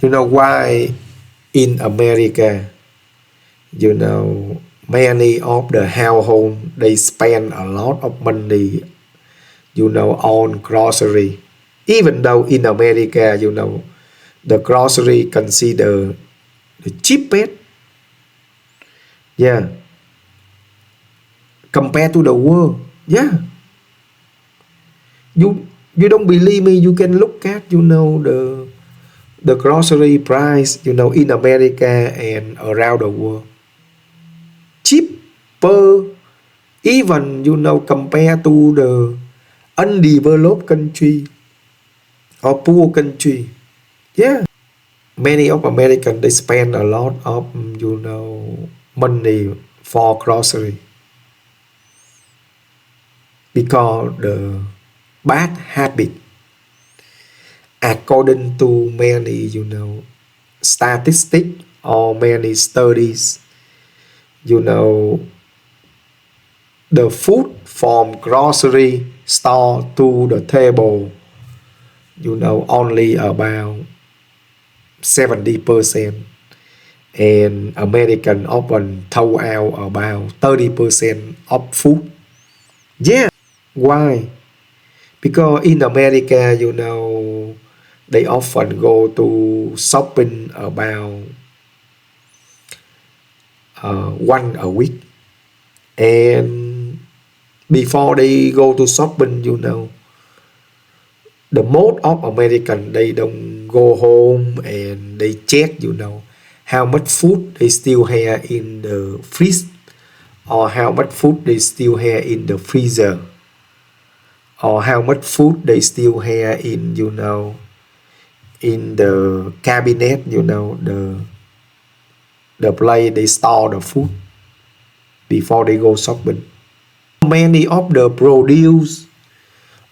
You know why in America, you know, many of the household they spend a lot of money, you know, on grocery. Even though in America, you know, the grocery consider the cheapest, yeah, compared to the world. Yeah, you don't believe me? You can look at, you know, the grocery price, you know, in America and around the world. Cheaper, even, you know, compared to the undeveloped country or poor country. Yeah, many of Americans they spend a lot of, you know, money for grocery because the bad habit, according to many, you know, statistics or many studies, you know, the food from grocery store to the table, you know, only about 70%, and American often throw out about 30% of food. Yeah, why? Because in America, you know, they often go to shopping about one a week, and before they go to shopping, you know, the most of American they don't go home and they check, you know, how much food they still have in the fridge or how much food they still have in the freezer or how much food they still have in, you know, in the cabinet, you know, the place they store the food before they go shopping. Many of the produce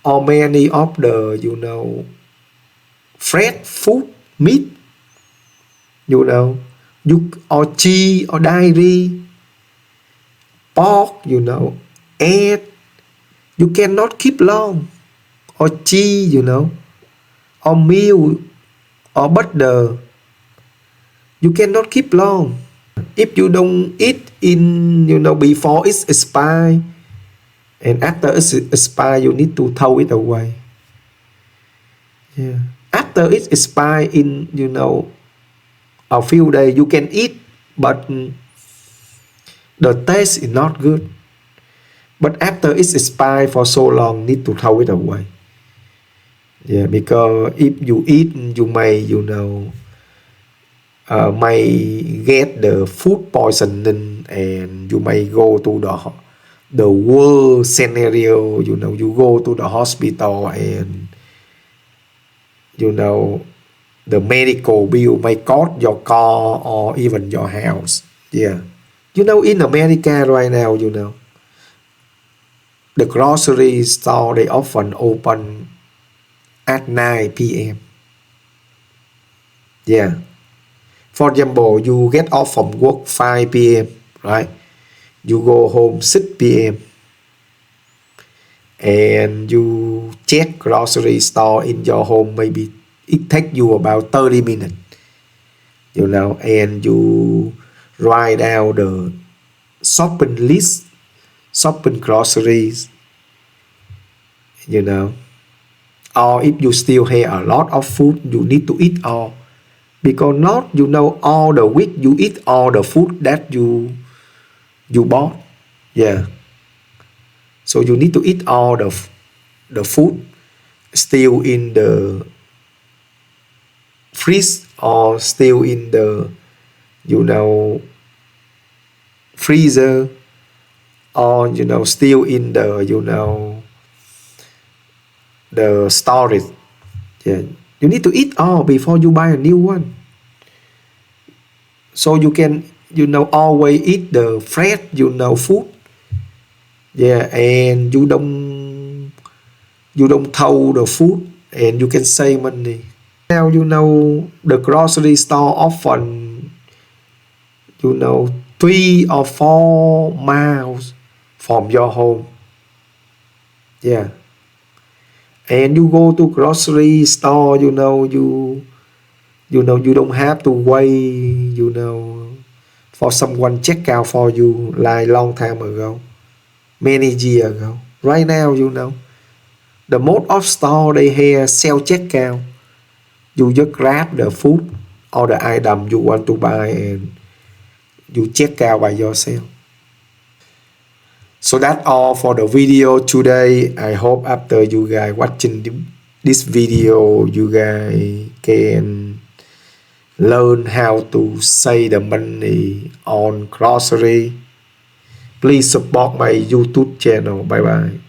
or many of the, you know, fresh food, meat, you know, you or cheese or dairy, pork, you know, egg, you cannot keep long, or cheese, you know, or milk or butter, you cannot keep long. If you don't eat in, you know, before it's expired, and after it's expired, you need to throw it away. Yeah. After it's expired in, you know, a few days, you can eat, but the taste is not good. But after it's expired for so long, need to throw it away. Yeah, because if you eat, you may, you know, may get the food poisoning, and you may go to the worst scenario. You know, you go to the hospital, and you know the medical bill may cost your car or even your house. Yeah, you know, in America right now, you know, the grocery store they often open at 9 p.m. Yeah. For example, you get off from work 5 p.m., right? You go home 6 p.m. and you check grocery store in your home, maybe it take you about 30 minutes, you know, and you write down the shopping list, shopping groceries, you know. Or if you still have a lot of food, you need to eat all. Because not, you know, all the week you eat all the food that you bought. Yeah. So you need to eat all the food still in the fridge or still in the, you know, freezer, or, you know, still in the, you know, the storage. Yeah. You need to eat all before you buy a new one. So you can, you know, always eat the fresh, you know, food. Yeah, and you don't throw the food, and you can save money. Now, you know, the grocery store often, you know, 3 or 4 miles from your home. Yeah. And you go to grocery store, you know, You know, you don't have to wait, you know, for someone check out for you like long time ago, many years ago. Right now, you know, the most of store they have self checkout. You just grab the food or the item you want to buy and you check out by yourself. So that's all for the video today. I hope after you guys watching this video, you guys can learn how to save the money on grocery. Please support my YouTube channel. Bye bye.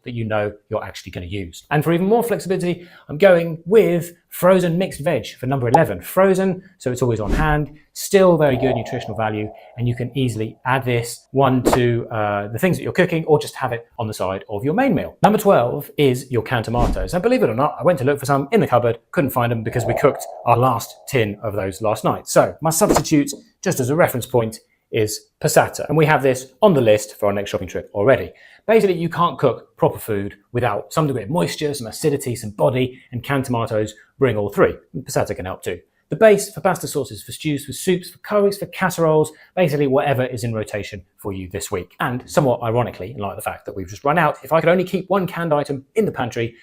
That you know you're actually going to use. And for even more flexibility, I'm going with frozen mixed veg for number 11. Frozen, so it's always on hand, still very good nutritional value, and you can easily add this one to the things that you're cooking or just have it on the side of your main meal. Number 12 is your canned tomatoes. Now, believe it or not, I went to look for some in the cupboard, couldn't find them because we cooked our last tin of those last night. So my substitute, just as a reference point, is passata. And we have this on the list for our next shopping trip already. Basically, you can't cook proper food without some degree of moisture, some acidity, some body, and canned tomatoes bring all three. And passata can help too. The base for pasta sauces, for stews, for soups, for curries, for casseroles, basically whatever is in rotation for you this week. And somewhat ironically, in light of the fact that we've just run out, if I could only keep one canned item in the pantry,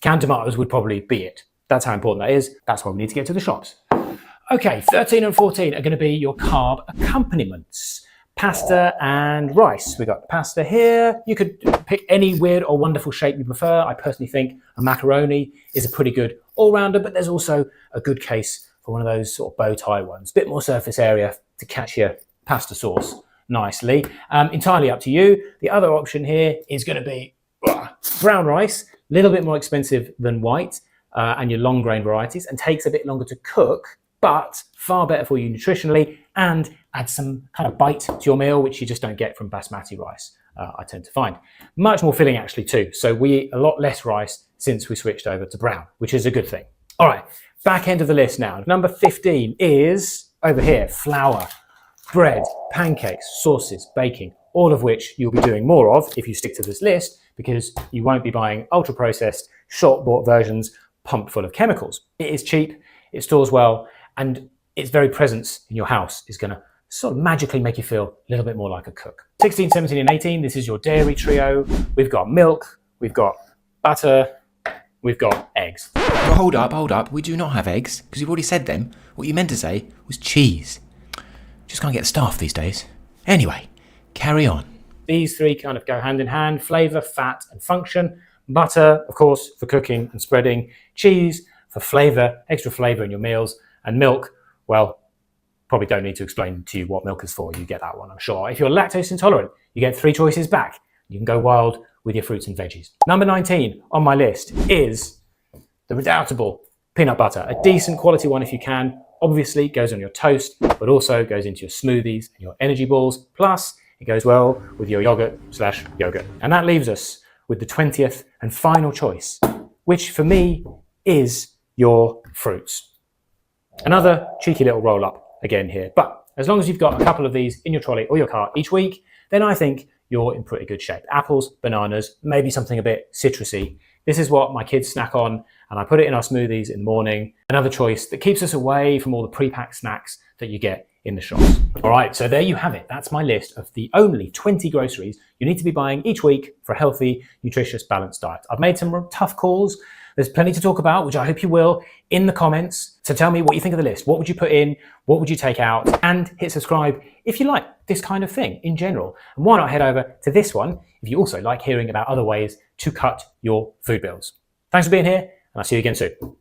canned tomatoes would probably be it. That's how important that is. That's why we need to get to the shops. Okay, 13 and 14 are going to be your carb accompaniments. Pasta and rice. We got pasta here. You could pick any weird or wonderful shape you prefer. I personally think a macaroni is a pretty good all-rounder, but there's also a good case for one of those sort of bow tie ones. Bit more surface area to catch your pasta sauce nicely. Entirely up to you. The other option here is going to be brown rice, a little bit more expensive than white, and your long grain varieties, and takes a bit longer to cook, but far better for you nutritionally, and add some kind of bite to your meal, which you just don't get from basmati rice, I tend to find. Much more filling actually too. So we eat a lot less rice since we switched over to brown, which is a good thing. All right, back end of the list now. Number 15 is over here, flour, bread, pancakes, sauces, baking, all of which you'll be doing more of if you stick to this list, because you won't be buying ultra processed, short bought versions pumped full of chemicals. It is cheap, it stores well, and its very presence in your house is going to sort of magically make you feel a little bit more like a cook. 16, 17, and 18, this is your dairy trio. We've got milk, we've got butter, we've got eggs. But hold up. We do not have eggs, because you've already said them. What you meant to say was cheese. Just can't get the staff these days. Anyway, carry on. These three kind of go hand in hand: flavour, fat, and function. Butter, of course, for cooking and spreading. Cheese for flavour, extra flavour in your meals. And milk, well, probably don't need to explain to you what milk is for. You get that one, I'm sure. If you're lactose intolerant, you get 3 choices back. You can go wild with your fruits and veggies. Number 19 on my list is the redoubtable peanut butter. A decent quality one if you can. Obviously goes on your toast, but also goes into your smoothies and your energy balls. Plus, it goes well with your yogurt. And that leaves us with the 20th and final choice, which for me is your fruits. Another cheeky little roll up again here. But as long as you've got a couple of these in your trolley or your car each week, then I think you're in pretty good shape. Apples, bananas, maybe something a bit citrusy. This is what my kids snack on, and I put it in our smoothies in the morning. Another choice that keeps us away from all the pre-packed snacks that you get in the shops. All right, so there you have it. That's my list of the only 20 groceries you need to be buying each week for a healthy, nutritious, balanced diet. I've made some tough calls. There's plenty to talk about, which I hope you will, in the comments. So tell me what you think of the list. What would you put in? What would you take out? And hit subscribe if you like this kind of thing in general. And why not head over to this one if you also like hearing about other ways to cut your food bills. Thanks for being here, and I'll see you again soon.